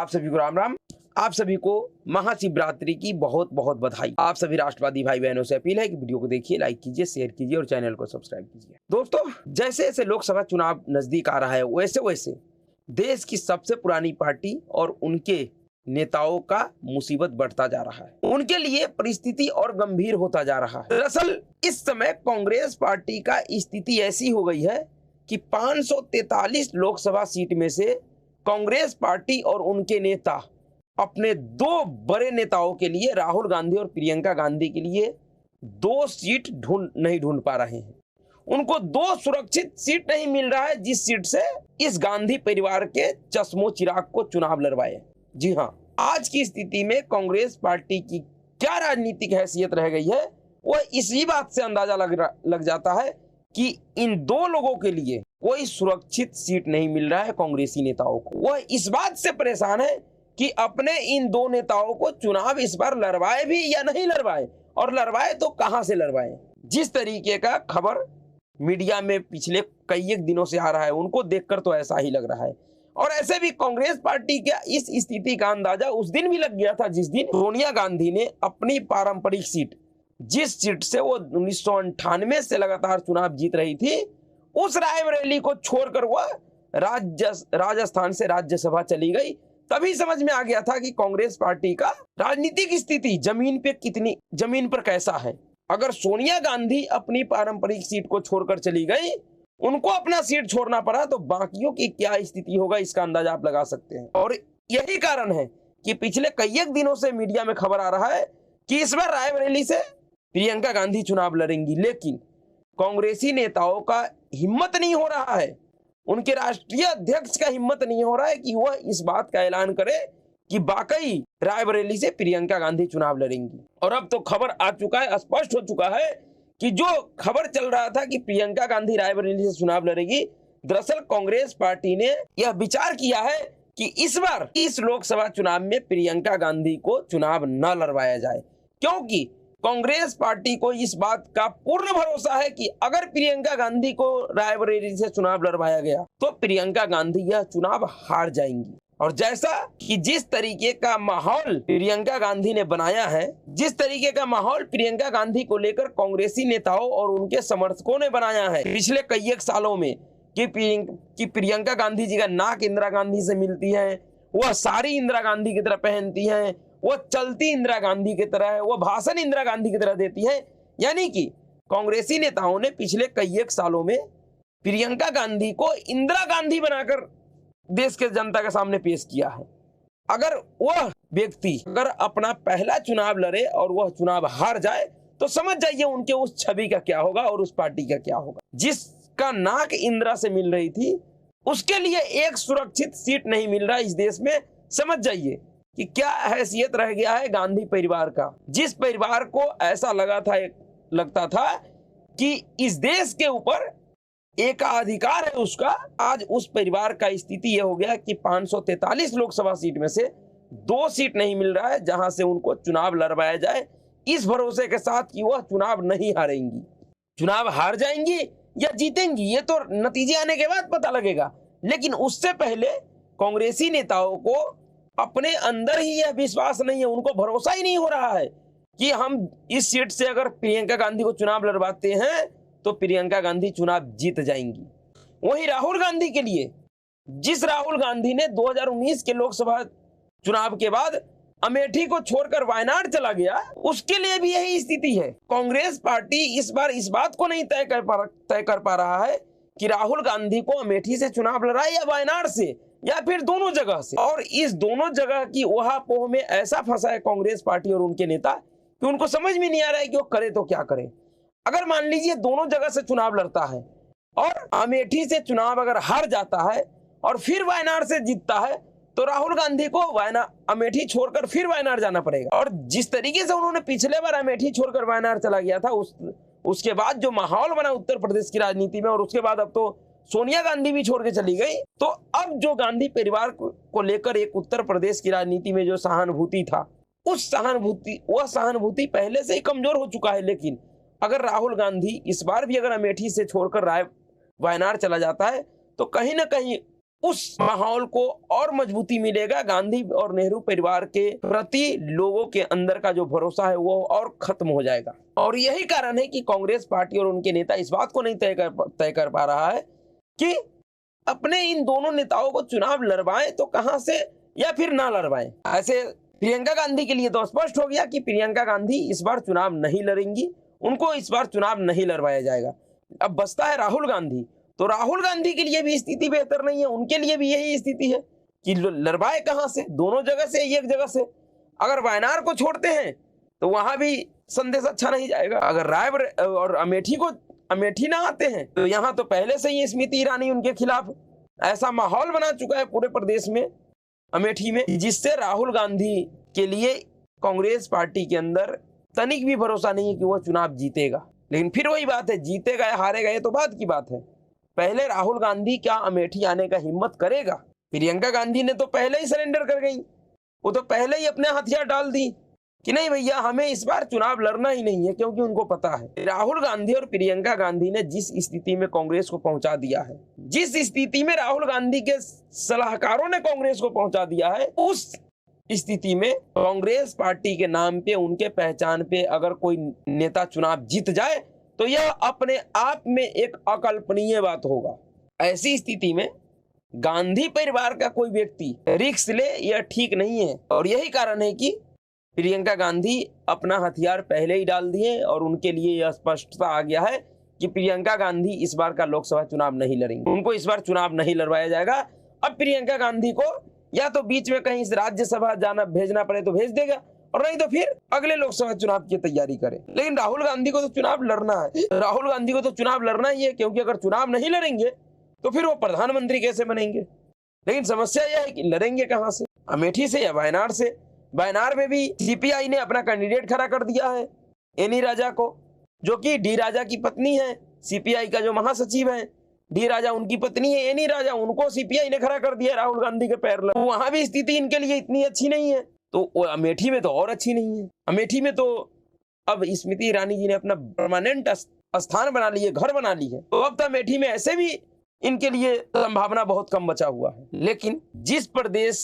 आप सभी को राम राम। आप सभी को महाशिवरात्रि की बहुत बहुत बधाई। आप सभी राष्ट्रवादी भाई बहनों से अपील है कि वीडियो को देखिए, लाइक कीजिए, शेयर कीजिए और चैनल को सब्सक्राइब कीजिए। दोस्तों, जैसे जैसे लोकसभा चुनाव नजदीक आ रहा है वैसे वैसे देश की सबसे पुरानी पार्टी और उनके नेताओं का मुसीबत बढ़ता जा रहा है। उनके लिए परिस्थिति और गंभीर होता जा रहा है। दरअसल इस समय कांग्रेस पार्टी का स्थिति ऐसी हो गई है कि 543 लोकसभा सीट में से कांग्रेस पार्टी और उनके नेता अपने दो बड़े नेताओं के लिए, राहुल गांधी और प्रियंका गांधी के लिए, दो सीट नहीं ढूंढ पा रहे हैं। उनको दो सुरक्षित सीट नहीं मिल रहा है जिस सीट से इस गांधी परिवार के चश्मो चिराग को चुनाव लड़वाए। जी हाँ, आज की स्थिति में कांग्रेस पार्टी की क्या राजनीतिक हैसियत रह गई है वह इसी बात से अंदाजा लग जाता है कि इन दो लोगों के लिए कोई सुरक्षित सीट नहीं मिल रहा है। कांग्रेसी नेताओं को वह इस बात से परेशान है कि अपने इन दो नेताओं को चुनाव इस बार लड़वाए भी या नहीं लड़वाए, और लड़वाए तो कहां से लड़वाए। जिस तरीके का खबर मीडिया में पिछले कई एक दिनों से आ रहा है उनको देखकर तो ऐसा ही लग रहा है। और ऐसे भी कांग्रेस पार्टी के इस स्थिति का अंदाजा उस दिन भी लग गया था जिस दिन सोनिया गांधी ने अपनी पारंपरिक सीट, जिस सीट से वो 1998 से लगातार चुनाव जीत रही थी, उस रायबरेली को छोड़कर वह राजस्थान से राज्यसभा चली गई। तभी समझ में आ गया था कि कांग्रेस पार्टी का राजनीतिक स्थिति जमीन पर कैसा है। अगर सोनिया गांधी अपनी पारंपरिक सीट को छोड़कर चली गई, उनको अपना सीट छोड़ना पड़ा, तो बाकियों की क्या स्थिति होगा इसका अंदाजा आप लगा सकते हैं। और यही कारण है कि पिछले कई एक दिनों से मीडिया में खबर आ रहा है कि इस बार रायबरेली से प्रियंका गांधी चुनाव लड़ेंगी। लेकिन कांग्रेसी नेताओं का हिम्मत नहीं हो रहा है, उनके राष्ट्रीय अध्यक्ष का हिम्मत नहीं हो रहा है कि वह इस बात का ऐलान करे कि वाकई रायबरेली से प्रियंका गांधी चुनाव लड़ेंगी। और अब तो खबर आ चुका है, स्पष्ट हो चुका है कि जो खबर चल रहा था कि प्रियंका गांधी रायबरेली से चुनाव लड़ेगी, दरअसल कांग्रेस पार्टी ने यह विचार किया है कि इस बार इस लोकसभा चुनाव में प्रियंका गांधी को चुनाव न लड़वाया जाए, क्योंकि कांग्रेस पार्टी को इस बात का पूर्ण भरोसा है कि अगर प्रियंका गांधी को रायबरेली से चुनाव लड़वाया गया तो प्रियंका गांधी यह चुनाव हार जाएंगी। और जैसा कि जिस तरीके का माहौल प्रियंका गांधी ने बनाया है, जिस तरीके का माहौल प्रियंका गांधी को लेकर कांग्रेसी नेताओं और उनके समर्थकों ने बनाया है पिछले कई एक सालों में कि प्रियंका गांधी जी का नाक इंदिरा गांधी से मिलती है, वह साड़ी इंदिरा गांधी की तरह पहनती है, वो चलती इंदिरा गांधी की तरह है, वो भाषण इंदिरा गांधी की तरह देती है। यानी कि कांग्रेसी नेताओं ने पिछले कई एक सालों में प्रियंका गांधी को इंदिरा गांधी बनाकर देश के जनता के सामने पेश किया है। अगर वह व्यक्ति अगर अपना पहला चुनाव लड़े और वह चुनाव हार जाए तो समझ जाइए उनके उस छवि का क्या होगा और उस पार्टी का क्या होगा। जिसका नाक इंदिरा से मिल रही थी उसके लिए एक सुरक्षित सीट नहीं मिल रहा इस देश में। समझ जाइए कि क्या हैसियत रह गया है गांधी परिवार का, जिस परिवार को ऐसा लगता था कि इस देश के ऊपर एकाधिकार है उसका। आज उस परिवार का स्थिति यह हो गया कि 543 लोकसभा सीट में से दो सीट नहीं मिल रहा है जहां से उनको चुनाव लड़वाया जाए, इस भरोसे के साथ कि वह चुनाव नहीं हारेंगी। चुनाव हार जाएंगी या जीतेंगी ये तो नतीजे आने के बाद पता लगेगा, लेकिन उससे पहले कांग्रेसी नेताओं को अपने अंदर ही यह विश्वास नहीं है, उनको भरोसा ही नहीं हो रहा है कि हम इस सीट से अगर प्रियंका गांधी को चुनाव लड़वाते हैं तो प्रियंका गांधी चुनाव जीत जाएंगी। वहीं राहुल गांधी के लिए, जिस राहुल गांधी ने 2019 के लोकसभा चुनाव के बाद अमेठी को छोड़कर वायनाड चला गया, उसके लिए भी यही स्थिति है। कांग्रेस पार्टी इस बार इस बात को नहीं तय कर पा रहा है कि राहुल गांधी को अमेठी से चुनाव लड़ाए या वायनाड से या फिर दोनों जगह से। और इस दोनों जगह की उहापोह में ऐसा फंसा है कांग्रेस पार्टी और उनके नेता कि उनको समझ में नहीं आ रहा है कि वो करे तो क्या करे। अगर मान लीजिए दोनों जगह से चुनाव लड़ता है और अमेठी से चुनाव अगर हार जाता है और फिर वायनाड से जीतता है तो राहुल गांधी को अमेठी छोड़कर फिर वायनाड जाना पड़ेगा। और जिस तरीके से उन्होंने पिछले बार अमेठी छोड़कर वायनाड चला गया था, उसके बाद जो माहौल बना उत्तर प्रदेश की राजनीति में, और उसके बाद अब तो सोनिया गांधी भी छोड़ के चली गई, तो अब जो गांधी परिवार को लेकर एक उत्तर प्रदेश की राजनीति में जो सहानुभूति था, वह सहानुभूति पहले से ही कमजोर हो चुका है। लेकिन अगर राहुल गांधी इस बार भी अगर अमेठी से छोड़कर वायनाड चला जाता है तो कहीं ना कहीं उस माहौल को और मजबूती मिलेगा। गांधी और नेहरू परिवार के प्रति लोगों के अंदर का जो भरोसा है वो और खत्म हो जाएगा। और यही कारण है कि कांग्रेस पार्टी और उनके नेता इस बात को नहीं तय कर पा रहा है कि अपने इन दोनों नेताओं को चुनाव लड़वाएं तो कहां से, या फिर ना लड़वाएं। ऐसे प्रियंका गांधी के लिए तो स्पष्ट हो गया कि प्रियंका गांधी इस बार चुनाव नहीं लड़ेंगी, उनको इस बार चुनाव नहीं लड़वाया जाएगा। अब बचता है राहुल गांधी, तो राहुल गांधी के लिए भी स्थिति बेहतर नहीं है, उनके लिए भी यही स्थिति है कि लड़वाए कहां से, दोनों जगह से, एक जगह से। अगर वायनाड को छोड़ते हैं तो वहां भी संदेश अच्छा नहीं जाएगा। अगर रायबरेली और अमेठी ना आते हैं तो यहाँ तो पहले से ही स्मृति ईरानी उनके खिलाफ ऐसा माहौल बना चुका है पूरे प्रदेश में, अमेठी में, जिससे राहुल गांधी के लिए कांग्रेस पार्टी के अंदर तनिक भी भरोसा नहीं है कि वो चुनाव जीतेगा। लेकिन फिर वही बात है, जीतेगा या हारेगा ये तो बात की बात है। पहले राहुल गांधी क्या अमेठी आने का हिम्मत करेगा? प्रियंका गांधी ने तो पहले ही सरेंडर कर गई, वो तो पहले ही अपने हथियार डाल दी कि नहीं भैया हमें इस बार चुनाव लड़ना ही नहीं है, क्योंकि उनको पता है राहुल गांधी और प्रियंका गांधी ने जिस स्थिति में कांग्रेस को पहुंचा दिया है, जिस स्थिति में राहुल गांधी के सलाहकारों ने कांग्रेस को पहुंचा दिया है, उस स्थिति में कांग्रेस पार्टी के नाम पे, उनके पहचान पे अगर कोई नेता चुनाव जीत जाए तो यह अपने आप में एक अकल्पनीय बात होगा। ऐसी स्थिति में गांधी परिवार का कोई व्यक्ति रिस्क ले यह ठीक नहीं है। और यही कारण है कि प्रियंका गांधी अपना हथियार पहले ही डाल दिए और उनके लिए यह स्पष्टता आ गया है कि प्रियंका गांधी इस बार का लोकसभा चुनाव नहीं लड़ेंगे, उनको इस बार चुनाव नहीं लड़वाया जाएगा। अब प्रियंका गांधी को या तो बीच में कहीं राज्यसभा जाना भेजना पड़े तो भेज देगा, और नहीं तो फिर अगले लोकसभा चुनाव की तैयारी करे। लेकिन राहुल गांधी को तो चुनाव लड़ना है, राहुल गांधी को तो चुनाव लड़ना ही है, क्योंकि अगर चुनाव नहीं लड़ेंगे तो फिर वो प्रधानमंत्री कैसे बनेंगे? लेकिन समस्या यह है कि लड़ेंगे कहां से, अमेठी से या वायनाड से? वायनाड में भी सीपीआई ने अपना कैंडिडेट खड़ा कर दिया है, एनी राजा को, जो कि डी राजा की पत्नी है। सीपीआई का जो महासचिव है डी राजा उनकी पत्नी है एनी राजा, उनको सीपीआई ने खड़ा कर दिया राहुल गांधी के पैर लग। वहां भी स्थिति इनके लिए इतनी अच्छी नहीं है, तो अमेठी में तो और अच्छी नहीं है। अमेठी में तो अब स्मृति ईरानी जी ने अपना परमानेंट स्थान बना लिए, घर बना ली है, तो अब तो अमेठी में ऐसे भी इनके लिए संभावना बहुत कम बचा हुआ है। लेकिन जिस प्रदेश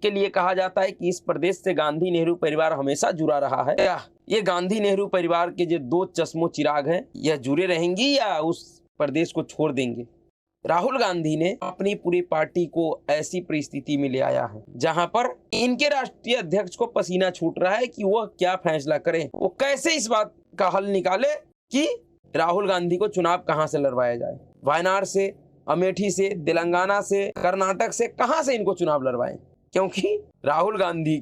के लिए कहा जाता है कि इस प्रदेश से गांधी नेहरू परिवार हमेशा जुड़ा रहा है, या ये गांधी नेहरू परिवार के जो दो चश्मों चिराग हैं यह जुड़े रहेंगी या उस प्रदेश को छोड़ देंगे? राहुल गांधी ने अपनी पूरी पार्टी को ऐसी परिस्थिति में ले आया है जहां पर इनके राष्ट्रीय अध्यक्ष को पसीना छूट रहा है कि वह क्या फैसला करें, वो कैसे इस बात का हल निकाले कि राहुल गांधी को चुनाव कहां से लड़वाया जाए। वायनाड से, अमेठी से, तेलंगाना से, कर्नाटक से, कहां से इनको चुनाव लड़वाएं? क्योंकि राहुल गांधी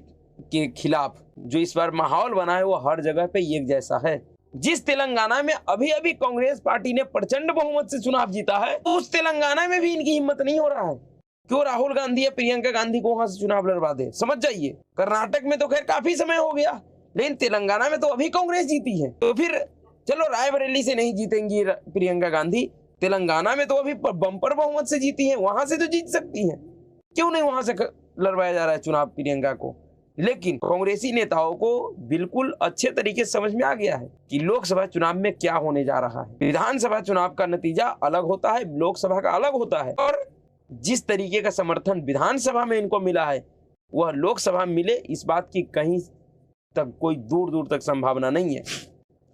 के खिलाफ जो इस बार माहौल बना है वो हर जगह पे एक जैसा है। जिस तेलंगाना में अभी अभी कांग्रेस पार्टी ने प्रचंड बहुमत से चुनाव जीता है, उस तेलंगाना में भी इनकी हिम्मत नहीं हो रहा है क्यों राहुल गांधी या प्रियंका गांधी को वहां से चुनाव लड़वा दे। समझ जाइए, कर्नाटक में तो खैर काफी समय हो गया, लेकिन तेलंगाना में तो अभी कांग्रेस जीती है। तो फिर चलो रायबरेली से नहीं जीतेंगी प्रियंका गांधी, तेलंगाना में तो अभी बम्पर बहुमत से जीती है, वहां से तो जीत सकती है, क्यों नहीं वहां से लड़वाया जा रहा है चुनाव प्रियंका को? लेकिन कांग्रेसी नेताओं को बिल्कुल अच्छे तरीके से समझ में आ गया है कि लोकसभा चुनाव में क्या होने जा रहा है। विधानसभा चुनाव का नतीजा अलग होता है, लोकसभा का अलग होता है, और जिस तरीके का समर्थन विधानसभा में इनको मिला है वह लोकसभा में मिले इस बात की कहीं तक कोई दूर दूर तक संभावना नहीं है।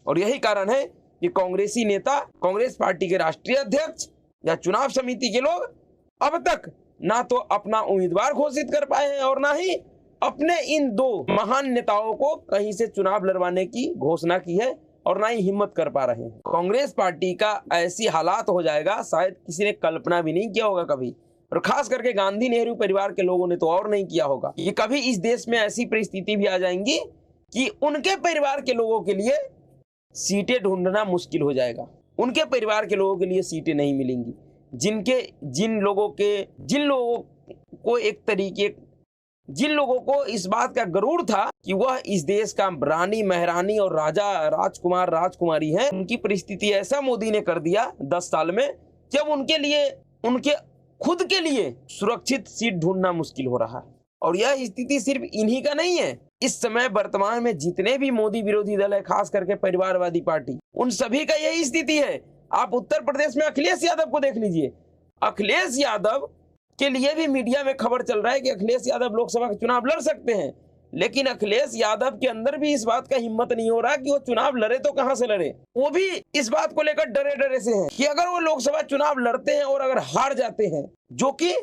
और यही कारण है कि कांग्रेसी नेता, कांग्रेस पार्टी के राष्ट्रीय अध्यक्ष या चुनाव समिति के लोग अब तक ना तो अपना उम्मीदवार घोषित कर पाए हैं और ना ही अपने इन दो महान नेताओं को कहीं से चुनाव लड़वाने की घोषणा की है, और ना ही हिम्मत कर पा रहे हैं। कांग्रेस पार्टी का ऐसी हालात हो जाएगा शायद किसी ने कल्पना भी नहीं किया होगा कभी, और खास करके गांधी नेहरू परिवार के लोगों ने तो और नहीं किया होगा। ये कभी इस देश में ऐसी परिस्थिति भी आ जाएंगी कि उनके परिवार के लोगों के लिए सीटें ढूंढना मुश्किल हो जाएगा, उनके परिवार के लोगों के लिए सीटें नहीं मिलेंगी। जिन लोगों को इस बात का गरूर था कि वह इस देश का रानी, महारानी और राजा, राजकुमार, राजकुमारी है, उनकी परिस्थिति ऐसा मोदी ने कर दिया 10 साल में, जब उनके खुद के लिए सुरक्षित सीट ढूंढना मुश्किल हो रहा है। और यह स्थिति सिर्फ इन्हीं का नहीं है, इस समय वर्तमान में जितने भी मोदी विरोधी दल है, खास करके परिवारवादी पार्टी, उन सभी का यही स्थिति है। आप उत्तर प्रदेश में अखिलेश यादव को देख लीजिए, अखिलेश यादव के लिए भी मीडिया में खबर चल रहा है कि अखिलेश यादव लोकसभा का चुनाव लड़ सकते हैं, लेकिन अखिलेश यादव के अंदर भी इस बात का हिम्मत नहीं हो रहा कि वो चुनाव लड़े तो कहां से लड़े। वो भी इस बात को लेकर डरे डरे से हैं कि अगर वो लोकसभा चुनाव लड़ते हैं और अगर हार जाते हैं, जो कि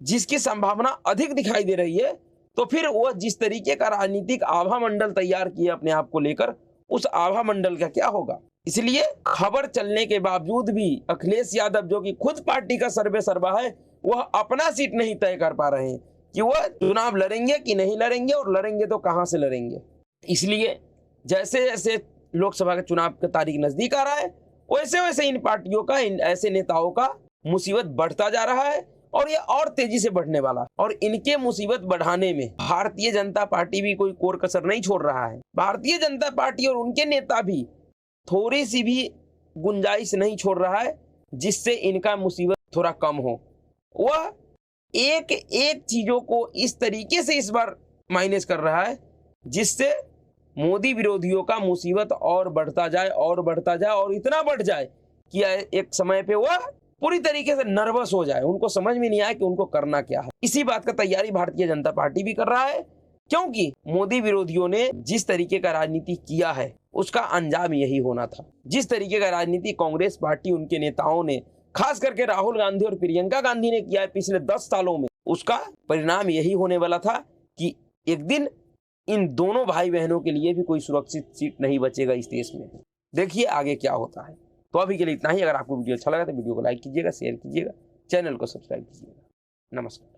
जिसकी संभावना अधिक दिखाई दे रही है, तो फिर वो जिस तरीके का राजनीतिक आभा मंडल तैयार किया अपने आप को लेकर, उस आभा मंडल का क्या होगा। इसलिए खबर चलने के बावजूद भी अखिलेश यादव, जो कि खुद पार्टी का सर्वे सर्वा है, वह अपना सीट नहीं तय कर पा रहे हैं कि वह चुनाव लड़ेंगे कि नहीं लड़ेंगे, और लड़ेंगे तो कहां से लड़ेंगे। इसलिए जैसे जैसे लोकसभा के चुनाव का तारीख नजदीक आ रहा है, वैसे वैसे इन पार्टियों का, इन ऐसे नेताओं का मुसीबत बढ़ता जा रहा है, और ये और तेजी से बढ़ने वाला। और इनके मुसीबत बढ़ाने में भारतीय जनता पार्टी भी कोई कोर कसर नहीं छोड़ रहा है। भारतीय जनता पार्टी और उनके नेता भी थोड़ी सी भी गुंजाइश नहीं छोड़ रहा है जिससे इनका मुसीबत थोड़ा कम हो। वह एक एक चीजों को इस तरीके से इस बार माइनस कर रहा है जिससे मोदी विरोधियों का मुसीबत और बढ़ता जाए और बढ़ता जाए, और इतना बढ़ जाए कि एक समय पे वह पूरी तरीके से नर्वस हो जाए, उनको समझ में नहीं आए कि उनको करना क्या है। इसी बात का तैयारी भारतीय जनता पार्टी भी कर रहा है, क्योंकि मोदी विरोधियों ने जिस तरीके का राजनीति किया है उसका अंजाम यही होना था। जिस तरीके का राजनीति कांग्रेस पार्टी, उनके नेताओं ने, खास करके राहुल गांधी और प्रियंका गांधी ने किया है पिछले 10 सालों में, उसका परिणाम यही होने वाला था कि एक दिन इन दोनों भाई बहनों के लिए भी कोई सुरक्षित सीट नहीं बचेगा इस देश में। देखिए आगे क्या होता है। तो अभी के लिए इतना ही। अगर आपको वीडियो अच्छा लगा तो वीडियो को लाइक कीजिएगा, शेयर कीजिएगा, चैनल को सब्सक्राइब कीजिएगा। नमस्कार।